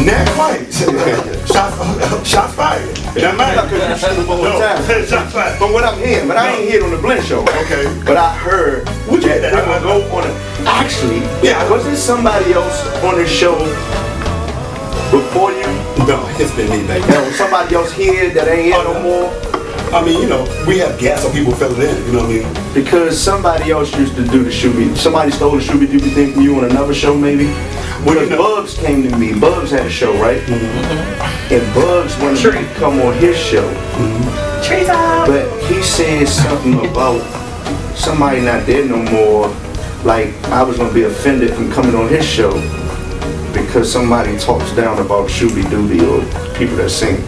Neck fight. Shots fired. That matter. Shots fired. From what I'm hearing, but I ain't heard on the Blend Show. Okay. But I heard Would you that that? they're gonna go on it. Actually, Yeah. was there somebody else on the show before you? No, it's been me, baby. There was somebody else here that ain't here no more? I mean, you know, we have gas so people fill it in, you know what I mean? Because somebody else used to do the shooby. Somebody stole the shooby dooby thing from you on another show, maybe. Well, Because you know- Bugs came to me. Bugs had a show, right? And Bugs wanted me to come on his show. Trees out. But he said something about somebody not there no more. Like I was gonna be offended from coming on his show because somebody talks down about shooby dooby or people that sing.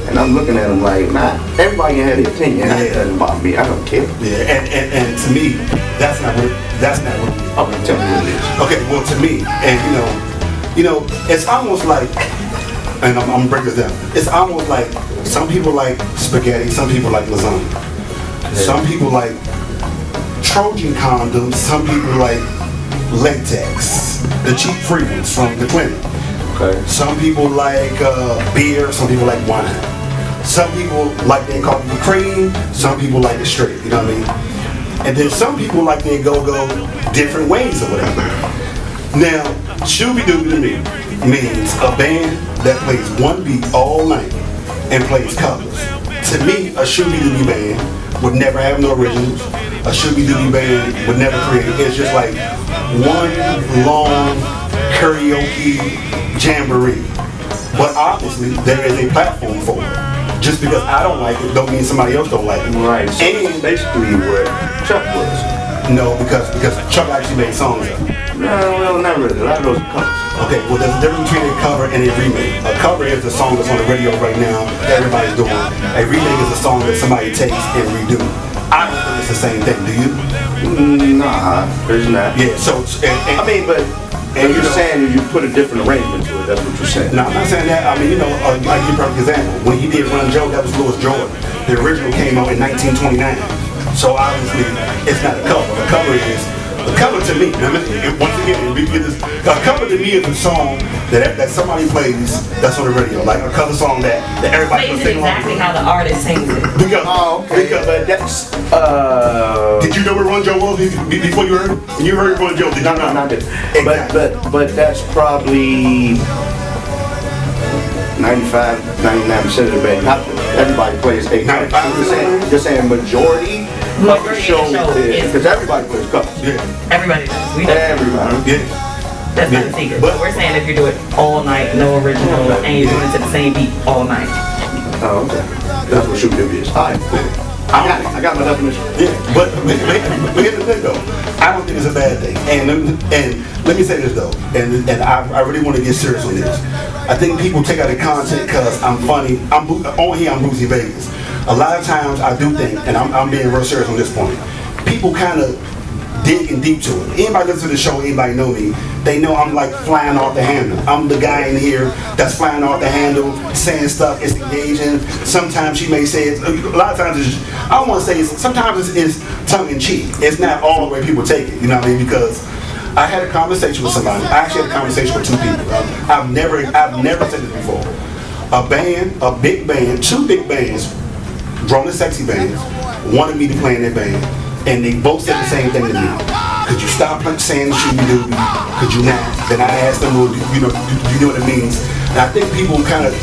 And I'm looking at him like, nah, everybody can have their opinion. It ain't nothing about me. I don't care. Yeah, and to me, that's not what Okay, tell me what it is. okay, well to me, and you know, it's almost like, and I'm gonna break this down. It's almost like some people like spaghetti, some people like lasagna. Some people like Trojan condoms, some people like latex, the cheap free ones from the clinic. Okay. Some people like beer, some people like wine. Some people like their coffee with cream, some people like it straight, you know what I mean? And then some people like their go-go different ways or whatever. Now, shooby-dooby to me means a band that plays one beat all night and plays covers. To me, a shooby-dooby band would never have no originals. A shooby-dooby band would never create. It's just like one long karaoke jamboree. But obviously, there is a platform for it. Just because I don't like it, don't mean somebody else don't like it. Right. So And basically what Chuck was. no, because Chuck actually made songs of it. No, well, not really. A lot of those are covers. Okay, well there's a difference between a cover and a remake. A cover is the song that's on the radio right now that everybody's doing. A remake is a song that somebody takes and redo. I don't think it's the same thing, do you? Nah, there's not. Yeah, so, I mean, but and you're saying you put a different arrangement to it. That's what you're saying. no, I'm not saying that. I mean, you know, like you perfect example. When he did Run Joe, that was Louis Jordan. The original came out in 1929. So obviously, it's not a cover. The cover to me, once again, we get this. A cover to me is a song that somebody plays that's on the radio, like a cover song that everybody can Plays it sing along exactly with. how the artist sings it. Because, Okay, but that's did you know where Run Joe was before you heard? When you heard Run Joe, did you know? not it. Exactly. But that's probably 95, 99% of the band. Everybody plays a cover. 95%? You're saying majority of the Majority show of the show is is- because everybody plays covers. Yeah, Everybody does. We know. Everybody. yeah. That's not Yeah. a secret. But- But we're saying if you do it all night, no original, and you're doing it to the same beat all night. Oh, okay. That's what shooby dooby is. All right. I got my definition. Yeah, but here's the thing though. I don't think it's a bad thing. And let me say this though, and I really want to get serious on this. I think people take out the content because I'm funny. On here I'm Bootsy Vegas. A lot of times I do think, and I'm being real serious on this point. People kind of digging deep to it. Anybody listen to the show, anybody know me, they know I'm like flying off the handle. I'm the guy in here that's flying off the handle, saying stuff, it's engaging. Sometimes she may say it, a lot of times it's, I don't want to say it's, sometimes it's tongue in cheek. It's not all the way people take it, you know what I mean? Because I had a conversation with somebody. I actually had a conversation with two people. I've never said this before. A band, a big band, two big bands, grown and sexy bands, wanted me to play in their band. And they both said the same thing to me. Could you stop saying shooby-dooby? Could you not? Then I asked them, well, you know what it means? And I think people kind of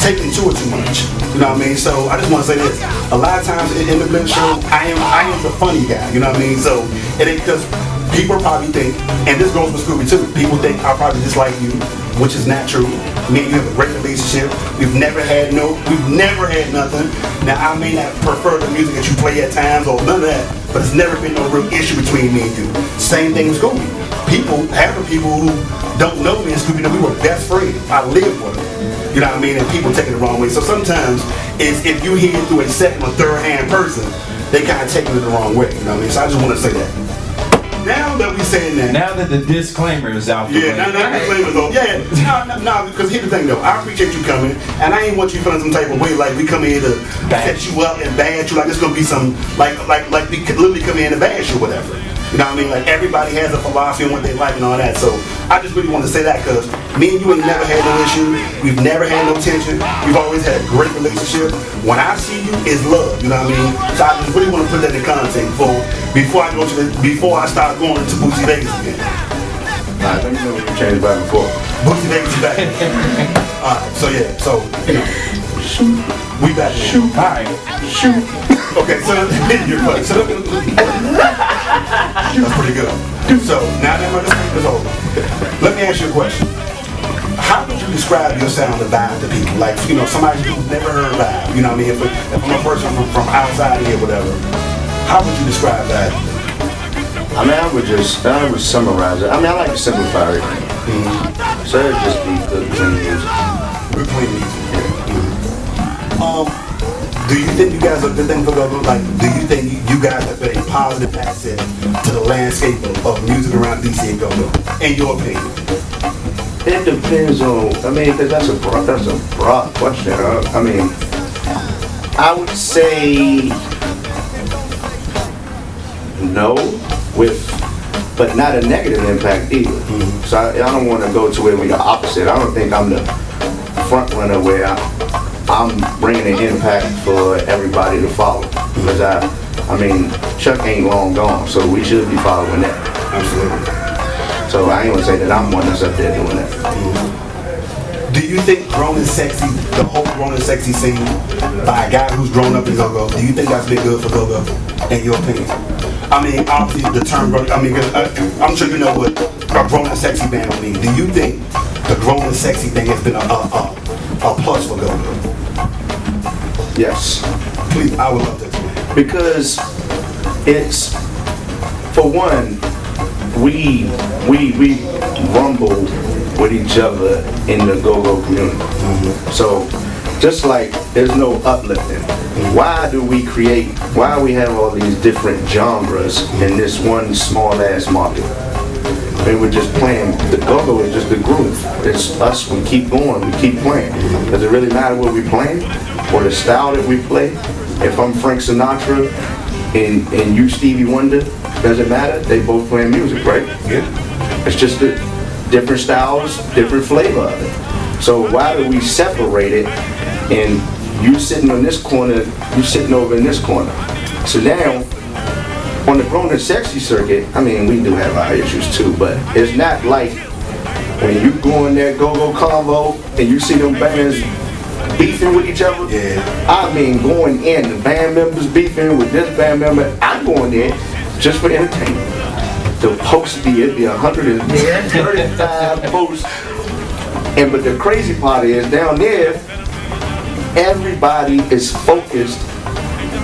take into it too much. You know what I mean? So I just want to say this. A lot of times in the Blend Show, I am the funny guy. You know what I mean? So it ain't because people probably think, and this goes for Scooby too, people think I probably dislike you, which is not true. Me and you have a great relationship. We've never had nothing. Now I may not prefer the music that you play at times or none of that, but it's never been no real issue between me and you. Same thing with Scooby. Half the people who don't know me and Scooby, we were best friends. I lived with them. You know what I mean? And people take it the wrong way. So sometimes it's if you hear it through a second or third hand person, they kind of take it the wrong way. You know what I mean? So I just want to say that. Now that we saying that. Now that the disclaimer is out the way. Yeah, now the disclaimer's over. Yeah, no, because here's the thing though. I appreciate you coming, and I ain't want you feeling some type of way like we come here to set you up and bash you, like it's gonna be some, like we could literally come in and bash you or whatever. You know what I mean? Like everybody has a philosophy on what they like and all that. So I just really want to say that because me and you ain't never had no issue. We've never had no tension. We've always had a great relationship. When I see you, it's love. You know what I mean? So I just really want to put that in context before I start going to Bootsy Vegas again. Let me know when you changed back before. Bootsy Vegas is back. Alright, so yeah, so you know, we back. Shoot. Alright. Shoot. Okay, so you're funny. So that's pretty good. So now that my discussion is over, let me ask you a question. How would you describe your sound of Vybe to people? Like, you know, somebody who's never heard Vybe, you know what I mean? If I'm a person from outside here, whatever, how would you describe that? I mean, I would summarize it. I mean, I like to simplify it. So it'd just be good, clean music. Good clean music. Do you think you guys are a good thing for GoGo? Like, do you think you guys have been a positive asset to the landscape of music around DC and GoGo? In your opinion? It depends on, I mean, because that's a broad question. I mean, I would say no, but not a negative impact either. So I don't want to go to where we're the opposite. I don't think I'm the front runner where I'm bringing an impact for everybody to follow. Because I mean, Chuck ain't long gone, so we should be following that. Absolutely. So I ain't gonna say that I'm one that's up there doing that. Do you think grown and sexy, the whole grown and sexy scene, by a guy who's grown up in GoGo, do you think that's been good for GoGo, in your opinion? I mean, obviously the term, I mean, I'm sure you know what a grown and sexy band would mean. Do you think the grown and sexy thing has been a plus for GoGo? Yes. Please, I would love that. Because it's, for one, we rumble with each other in the GoGo community. So just like there's no uplifting, why do we have all these different genres in this one small ass market? And we're just playing, the GoGo is just the groove. It's us, we keep going, we keep playing. Does it really matter what we playing or the style that we play? If I'm Frank Sinatra and you Stevie Wonder, does it matter? They both playing music, right? Yeah. It's just the different styles, different flavor of it. So why do we separate it and you sitting on this corner, you sitting over in this corner? So now, on the grown and sexy circuit, I mean, we do have our issues too, but it's not like when you go in there GoGo Convo and you see them bands beefing with each other. Yeah. I mean, going in, the band members beefing with this band member, I'm going there just for entertainment. The post it'd be 135 posts. But the crazy part is down there, everybody is focused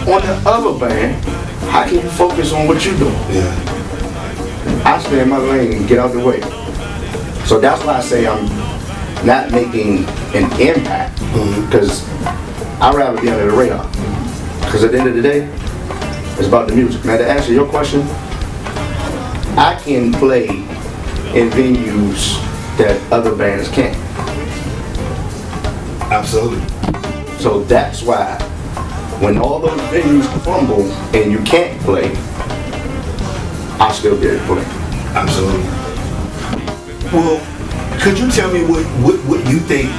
on the other band. How can you focus on what you're doing? Yeah. I stay in my lane and get out the way. So that's why I say I'm not making an impact, because I'd rather be under the radar. Because at the end of the day, it's about the music. Now to answer your question, I can play in venues that other bands can't. Absolutely. So that's why when all those venues crumble and you can't play, I still get to play. Absolutely. Well, could you tell me what you think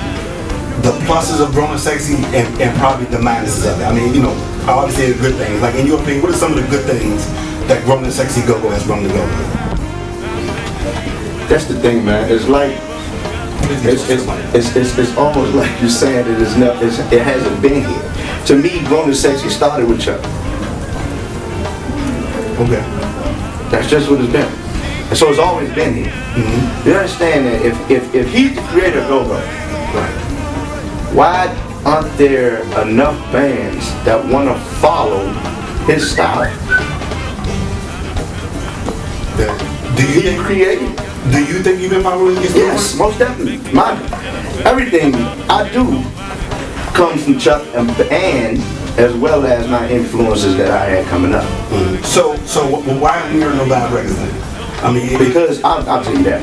the pluses of grown and sexy and probably the minuses of it? I mean, you know, I obviously the good things. Like in your opinion, what are some of the good things that grown and sexy GoGo has grown to go? That's the thing, man. It's like it's almost like you're saying that it hasn't been here. To me, grown and sexy started with Chuck. Okay. That's just what it's been. And so it's always been here. You understand that if he's the creator of GoGo, why aren't there enough bands that want to follow his style? Do you think created? Do you think you've been following his style? Yes, most definitely. Everything I do comes from Chuck and as well as my influences that I had coming up. So why aren't we hearing no Vybe records then? I mean, Because I'll tell you that.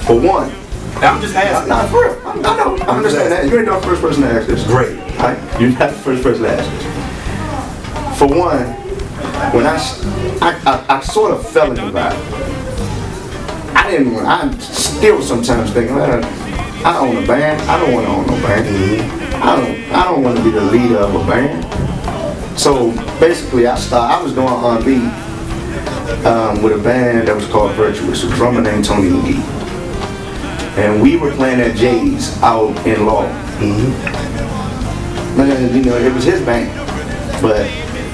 For one, I'm just asking. not for real. I know. I understand that. You ain't the first person to ask this. Great. Right? You're not the first person to ask this. For one, when I sort of fell in the vibe. I still sometimes think, man, I own a band. I don't want to own no band. I don't want to be the leader of a band. So basically, I was doing R&B with a band that was called Virtuous, a drummer named Tony McGee. And we were playing at Jay's out in Law. Man, you know, it was his band, but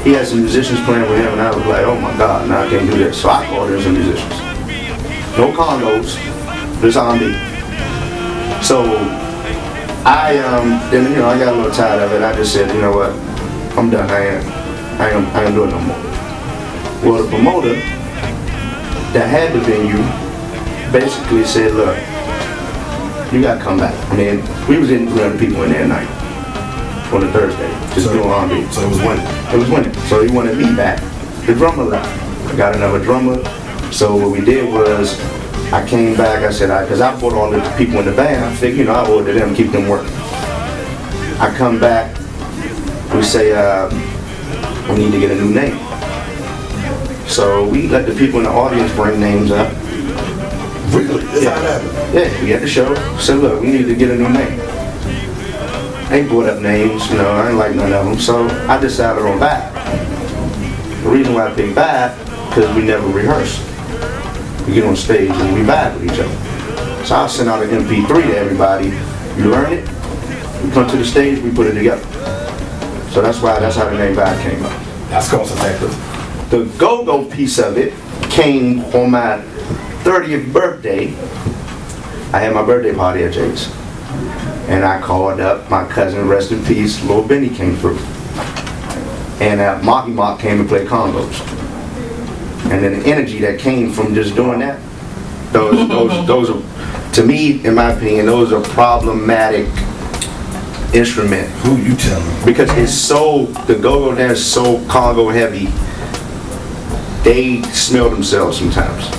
he had some musicians playing with him, and I was like, oh my God, no, I can't do this. So I called in some musicians. No condos, just R&B. So I got a little tired of it. I just said, you know what, I'm done. I ain't doing it no more. Well, the promoter that had the venue basically said, look, you gotta come back. I mean, we was in 300 people in there at night on a Thursday, just doing R&B. So it was winning. It was winning. So he wanted me back. The drummer left. I got another drummer. So what we did was, I came back, I said, because I brought all the people in the band, I figured, I owed to them, keep them working. I come back, we say, we need to get a new name. So we let the people in the audience bring names up. Really? That's how it happened. Yeah, we had the show, said, look, we need to get a new name. They brought up names, I didn't like none of them, so I decided on Vybe. The reason why I picked Vybe, because we never rehearsed. We get on stage and we vibe with each other. So I sent out an MP3 to everybody. You learn it, we come to the stage, we put it together. So that's how the name Vybe came up. That's cost effective. The GoGo piece of it came on my 30th birthday. I had my birthday party at Jay's. And I called up my cousin, rest in peace, Lil Benny came through. And Mocky Mock came to play combos. And then the energy that came from just doing that, those are, to me, in my opinion, those are problematic instrument. Who you telling? Because the go-go dance is so Congo heavy, they smell themselves sometimes.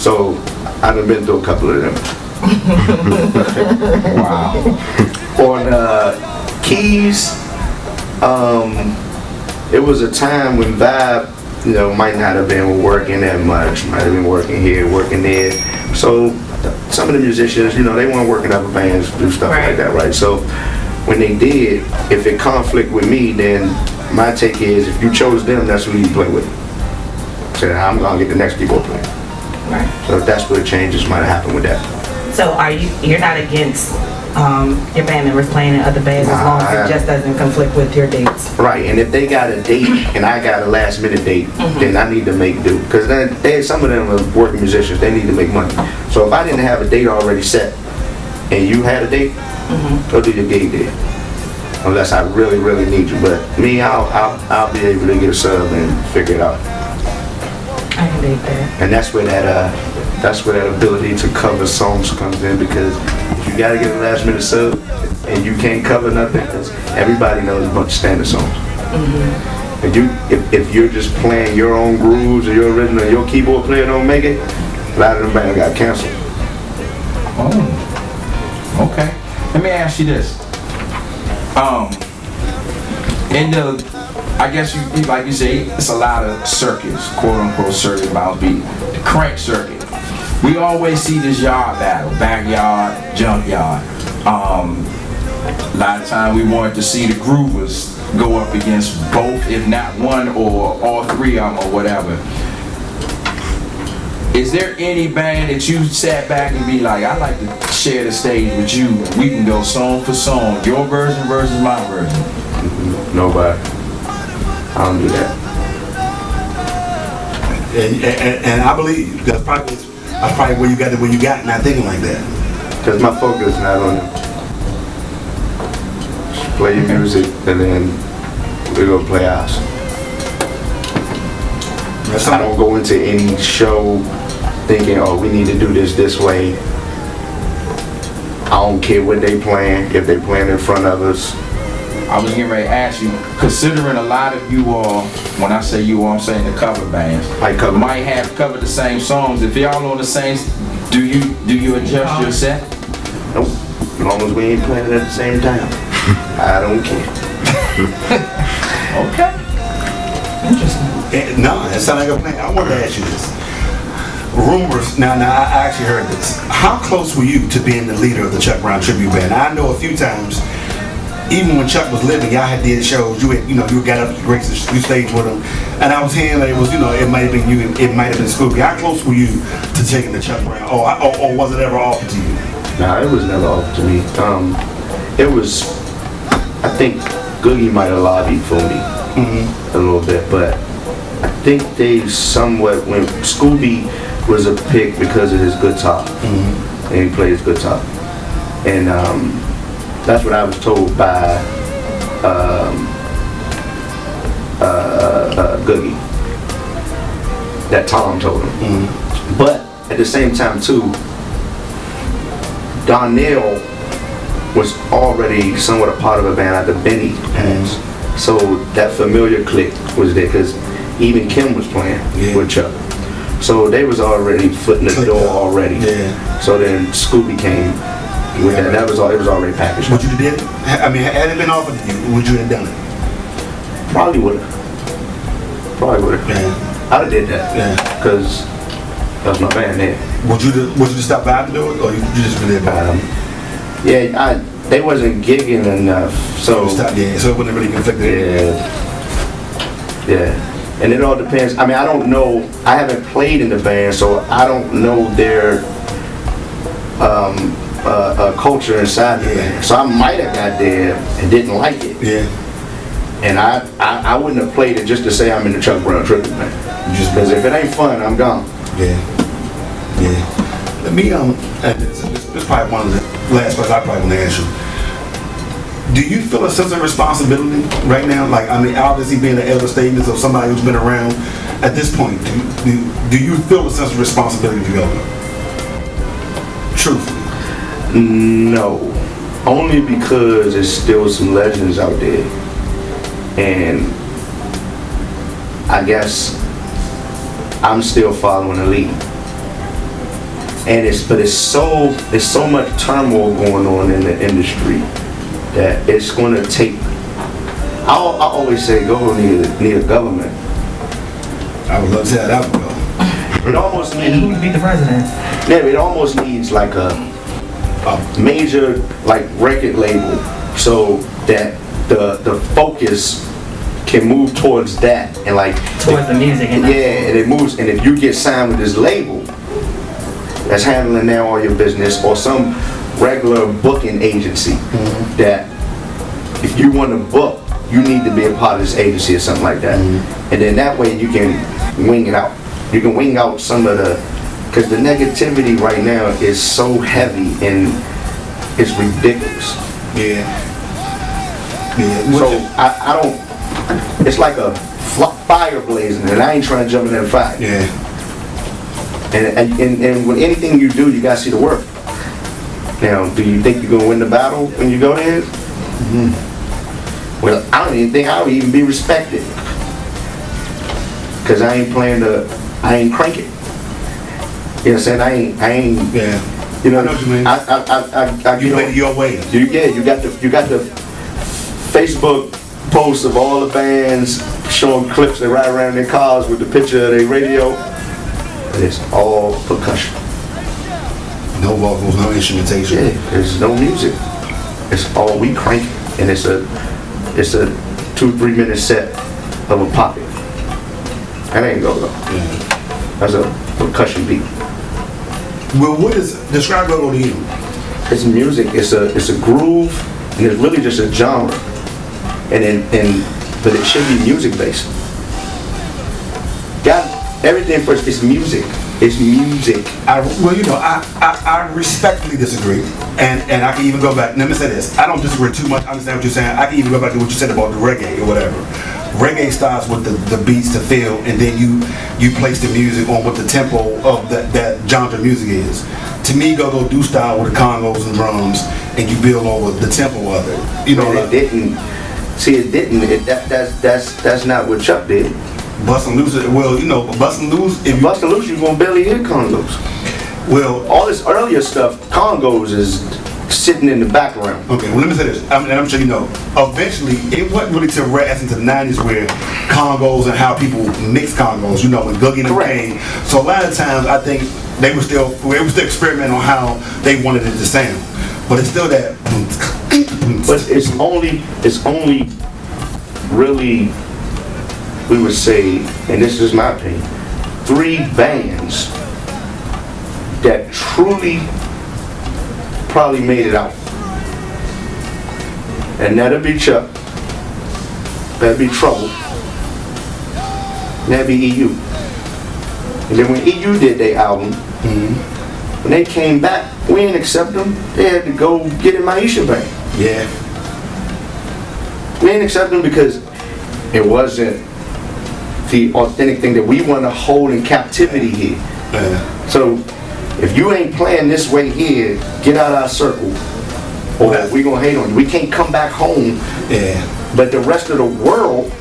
So I've been through a couple of them. Wow. On keys, it was a time when Vybe, might not have been working that much, might have been working here, working there. So some of the musicians, they weren't working other bands, do stuff like that, right? So when they did, if it conflict with me, then my take is, if you chose them, that's who you play with. So I'm gonna get the next keyboard player. Right. So that's where changes might have happened with that. So you're not against your band members playing in other bands as long as it just doesn't conflict with your dates? Right, and if they got a date and I got a last minute date, then I need to make do. Because some of them are working musicians, they need to make money. So if I didn't have a date already set and you had a date, go do your gig there. Unless I really, really need you. But me, I'll be able to get a sub and figure it out. I can dig that. And that's where that ability to cover songs comes in, because if you gotta get a last minute sub and you can't cover nothing, because everybody knows a bunch of standard songs. And if you're just playing your own grooves or your original, your keyboard player don't make it, a lot of them bands got canceled. Oh, okay. Let me ask you this. I guess you like you say, it's a lot of circuits, quote unquote circuit, bounce beat, the crank circuit. We always see this yard battle, backyard, junkyard. A lot of time we wanted to see the groovers go up against both, if not one or all three of them or whatever. Is there any band that you sat back and be like, I'd like to share the stage with you, and we can go song for song, your version versus my version? Nobody. I don't do that. And I believe that's probably where you got it, where you got not thinking like that. Because my focus is not on it. Just play your music and then we're going to play ours. I don't go into any show thinking, oh, we need to do this way. I don't care what they playing, if they playing in front of us. I was getting ready to ask you, considering a lot of you all, when I say you all, I'm saying the cover bands, might have covered the same songs. If y'all on the same, do you adjust your set? Nope. As long as we ain't playing it at the same time, I don't care. Okay. Interesting. No, that sounds like a plan. I want to ask you this. Rumors, now I actually heard this. How close were you to being the leader of the Chuck Brown tribute band? I know a few times, even when Chuck was living, y'all had did shows. You had, you got up, you staged with him, and I was hearing that it was, it might have been you, it might have been Scooby. How close were you to taking the Chuck Brown, or was it ever offered to you? Nah, it was never offered to me. It was, I think Googie might have lobbied for me a little bit, but I think they somewhat when Scooby was a pick because of his guitar, and he played his guitar, and that's what I was told by Googie. That Tom told him. But at the same time too, Donnell was already somewhat a part of a band like the Benny Hands. So that familiar clique was there because even Kim was playing with Chuck. So they was already foot in the door already. Yeah. So then Scooby came with that. That was all. It was already packaged. Would you did it? I mean, had it been offered to you, would you have done it? Probably would have. Yeah. I'd have did that. Yeah. Because that was my band there. Would you stop by to do it, or you just really about it? Yeah, they wasn't gigging enough, so so it wouldn't really conflict. Yeah. And it all depends. I mean, I don't know. I haven't played in the band, so I don't know their culture inside the band. So I might have got there and didn't like it. Yeah. And I wouldn't have played it just to say I'm in the Chuck Brown tribute band. Just because if it ain't fun, I'm gone. Yeah. Let me this is probably one of the last questions I probably want to ask you. Do you feel a sense of responsibility right now? Like, I mean, obviously being the elder statesman of somebody who's been around at this point, do you feel a sense of responsibility to go? Truthfully. No. Only because there's still some legends out there. And I guess I'm still following the lead. And it's so much turmoil going on in the industry that it's going to take. I always say GoGo need a government. I would love to have that one. It almost needs. And who would be the president? Yeah, it almost needs like a major like record label so that the focus can move towards that and like towards the music. And and it moves. And if you get signed with this label that's handling now all your business, or some regular booking agency that if you want to book, you need to be a part of this agency or something like that. And then that way you can wing it out. You can wing out some of the, because the negativity right now is so heavy and it's ridiculous. Yeah. So I don't, it's like a fire blazing and I ain't trying to jump in that fire. Yeah. And with anything you do, you gotta see the work. Now, do you think you're gonna win the battle when you go there? Well, I don't even think I would even be respected. Cause I ain't cranking. You know what I'm saying? I ain't. Yeah. You know I know what you mean. I you made it your way. You got the Facebook posts of all the bands showing clips they ride around in their cars with the picture of their radio. It's all percussion. No vocals, no instrumentation. Yeah, there's no music. It's all we crank, and it's a 2-3 minute set of a pocket. That ain't GoGo. Yeah. That's a percussion beat. Well, describe GoGo to you? It's music. It's a groove, and it's really just a genre. But it should be music based. Everything first is music. It's music. I respectfully disagree, and I can even go back. Let me say this: I don't disagree too much. I understand what you're saying. I can even go back to what you said about the reggae or whatever. Reggae starts with the beats to feel, and then you place the music on what the tempo of that genre of music is. To me, GoGo do style with the congos and drums, and you build over the tempo of it. You know, it didn't. See, it didn't. That's not what Chuck did. Bustin' Loose, Bustin' Loose. If Bustin' Loose, you're gonna barely hear congos. Well, all this earlier stuff, congos is sitting in the background. Okay, well let me say this, I'm sure you know, eventually it wasn't really till right into the 90s where congos and how people mix congos, you know, when Googie and them Correct. came. So a lot of times I think they were still experimenting on how they wanted it to sound. But it's still that. But it's only really, we would say, and this is my opinion, 3 bands that truly probably made it out. And that'll be Chuck, that'll be Trouble, and that'll be EU. And then when EU did their album, when they came back, we didn't accept them. They had to go get in Maisha Bank. Yeah. We didn't accept them because it wasn't the authentic thing that we want to hold in captivity here. So if you ain't playing this way here, get out of our circle, or we gonna hate on you. We can't come back home. Yeah. But the rest of the world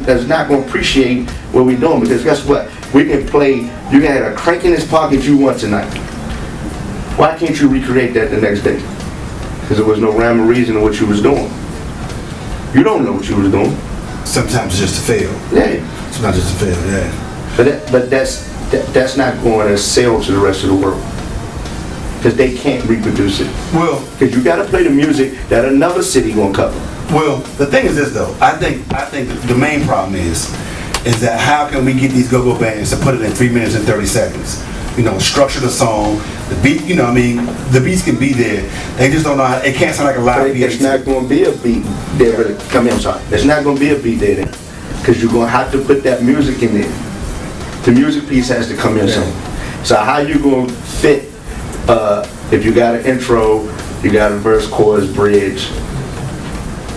is not gonna appreciate what we're doing, because guess what? We can play. You can have a crank in his pocket you want tonight. Why can't you recreate that the next day? Because there was no rhyme or reason in what you was doing. You don't know what you was doing. Sometimes it's just to fail. Yeah. Sometimes it's to fail, yeah. But that's not going to sell to the rest of the world, because they can't reproduce it. Well, Because you got to play the music that another city gonna cover. well, the thing is this though. I think the main problem is that how can we get these go-go bands to put it in 3 minutes and 30 seconds? You know, structure the song, the beat. You know, I mean, the beats can be there. They just don't know how. It can't sound like a live beat. It's not going to be a beat there. Really, come in, I'm sorry. There's not going to be a beat there, because you're going to have to put that music in there. The music piece has to come in somewhere. So how you going to fit? If you got an intro, you got a verse, chorus, bridge.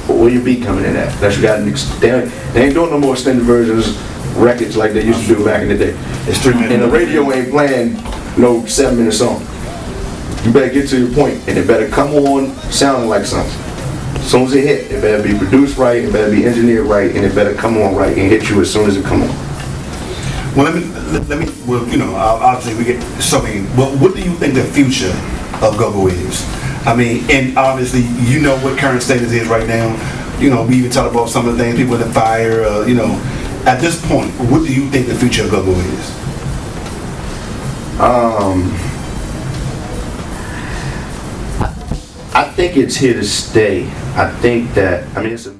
Where your beat coming in at? That you got they ain't doing no more extended versions, records like they used to do back in the day. It's 3 minutes. And the radio ain't playing no 7-minute song. You better get to your point, and it better come on sounding like something. As soon as it hit, it better be produced right, it better be engineered right, and it better come on right and hit you as soon as it come on. Well, let me. Well, you know, obviously we get so many. Well, what do you think the future of go-go is? I mean, and obviously you know what current status is right now. You know, we even talked about some of the things people in the fire. You know, at this point, what do you think the future of go-go is? I think it's here to stay. I think that, it's a